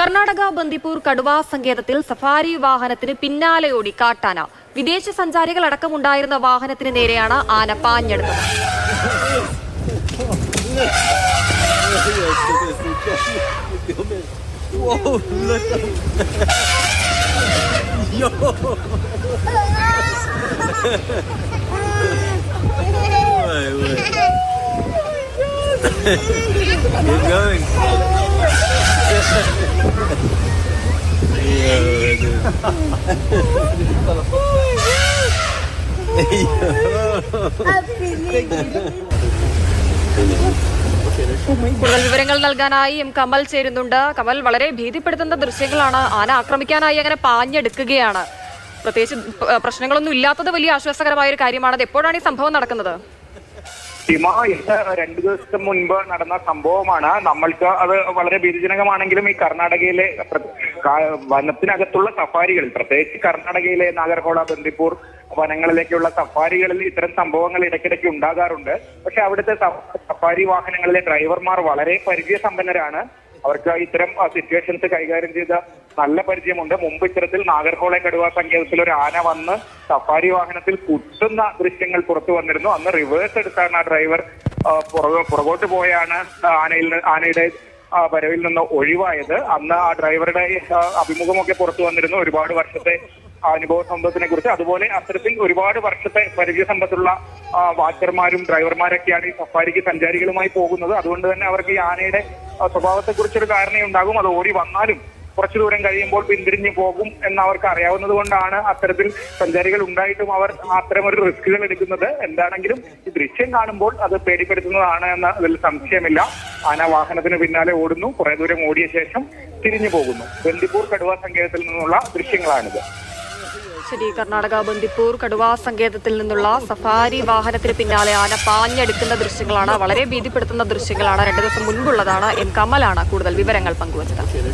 കർണാടക ബന്ദിപ്പൂർ കടുവാ സങ്കേതത്തിൽ സഫാരി വാഹനത്തിന് പിന്നാലെയോടി കാട്ടാന. വിദേശ സഞ്ചാരികൾ അടക്കമുണ്ടായിരുന്ന വാഹനത്തിന് നേരെയാണ് ആന പാഞ്ഞെടുത്തത്. കൂടുതൽ വിവരങ്ങൾ നൽകാനായി കമൽ ചേരുന്നുണ്ട്. കമൽ, വളരെ ഭീതിപ്പെടുത്തുന്ന ദൃശ്യങ്ങളാണ്. ആന ആക്രമിക്കാനായി അങ്ങനെ പാഞ്ഞെടുക്കുകയാണ്. പ്രത്യേകിച്ച് പ്രശ്നങ്ങളൊന്നും ഇല്ലാത്തത് വലിയ ആശ്വാസകരമായ ഒരു കാര്യമാണ്. അത് എപ്പോഴാണ് ഈ സംഭവം നടക്കുന്നത്? ഇത് 2 ദിവസം മുൻപ് നടന്ന സംഭവമാണ്. നമ്മൾക്ക് അത് വളരെ ഭീതിജനകമാണെങ്കിലും ഈ കർണാടകയിലെ വനത്തിനകത്തുള്ള സഫാരികളിൽ, പ്രത്യേകിച്ച് കർണാടകയിലെ നാഗർഹോള, ബന്ദിപ്പൂർ വനങ്ങളിലേക്കുള്ള സഫാരികളിൽ ഇത്തരം സംഭവങ്ങൾ ഇടയ്ക്കിടയ്ക്ക് ഉണ്ടാകാറുണ്ട്. പക്ഷെ അവിടുത്തെ സഫാരി വാഹനങ്ങളിലെ ഡ്രൈവർമാർ വളരെ പരിചയസമ്പന്നരാണ്. അവർക്ക് ഇത്തരം സിറ്റുവേഷൻസ് കൈകാര്യം ചെയ്ത നല്ല പരിചയമുണ്ട്. മുമ്പ് ഇത്തരത്തിൽ നാഗർഹോള കടുവാ സങ്കേതത്തിൽ ഒരു ആന വന്ന് സഫാരി വാഹനത്തിൽ കുത്തുന്ന ദൃശ്യങ്ങൾ പുറത്തു വന്നിരുന്നു. അന്ന് റിവേഴ്സ് എടുത്താണ് ആ ഡ്രൈവർ പുറകോട്ട് പോയാണ് ആനയുടെ വരവിൽ നിന്ന് ഒഴിവായത്. അന്ന് ആ ഡ്രൈവറുടെ അഭിമുഖമൊക്കെ പുറത്തു വന്നിരുന്നു, ഒരുപാട് വർഷത്തെ അനുഭവ സമ്പത്തിനെ കുറിച്ച്. അതുപോലെ അത്തരത്തിൽ ഒരുപാട് വർഷത്തെ പരിചയ സമ്പത്തുള്ള വാച്ചർമാരും ഡ്രൈവർമാരൊക്കെയാണ് ഈ സഫാരിക്ക് സഞ്ചാരികളുമായി പോകുന്നത്. അതുകൊണ്ട് തന്നെ അവർക്ക് ഈ ആനയുടെ സ്വഭാവത്തെ കുറിച്ചൊരു ധാരണയുണ്ടാകും. അത് ഓടി വന്നാലും കുറച്ചു ദൂരം കഴിയുമ്പോൾ പിന്തിരിഞ്ഞു പോകും എന്ന് അവർക്ക് അറിയാവുന്നത് കൊണ്ടാണ് അത്തരത്തിൽ സഞ്ചാരികൾ ഉണ്ടായിട്ടും അവർ അത്തരമൊരു റിസ്കുകൾ എടുക്കുന്നത്. എന്താണെങ്കിലും ഈ ദൃശ്യം കാണുമ്പോൾ അത് പേടിപ്പെടുത്തുന്നതാണ് എന്നതിൽ സംശയമില്ല. ആന വാഹനത്തിന് പിന്നാലെ ഓടുന്നു, കുറെ ദൂരം ഓടിയ ശേഷം തിരിഞ്ഞു പോകുന്നു. ബന്ദിപ്പൂർ കടുവാ സങ്കേതത്തിൽ നിന്നുള്ള ദൃശ്യങ്ങളാണിത്. ശരി, കർണാടക ബന്ദിപ്പൂർ കടുവാ സങ്കേതത്തിൽ നിന്നുള്ള സഫാരി വാഹനത്തിന് പിന്നാലെ ആന പാഞ്ഞെടുക്കുന്ന ദൃശ്യങ്ങളാണ്. വളരെ ഭീതിപ്പെടുത്തുന്ന ദൃശ്യങ്ങളാണ്. 2 ദിവസം മുൻപുള്ളതാണ്. കമലാണ് കൂടുതൽ വിവരങ്ങൾ പങ്കുവച്ചത്.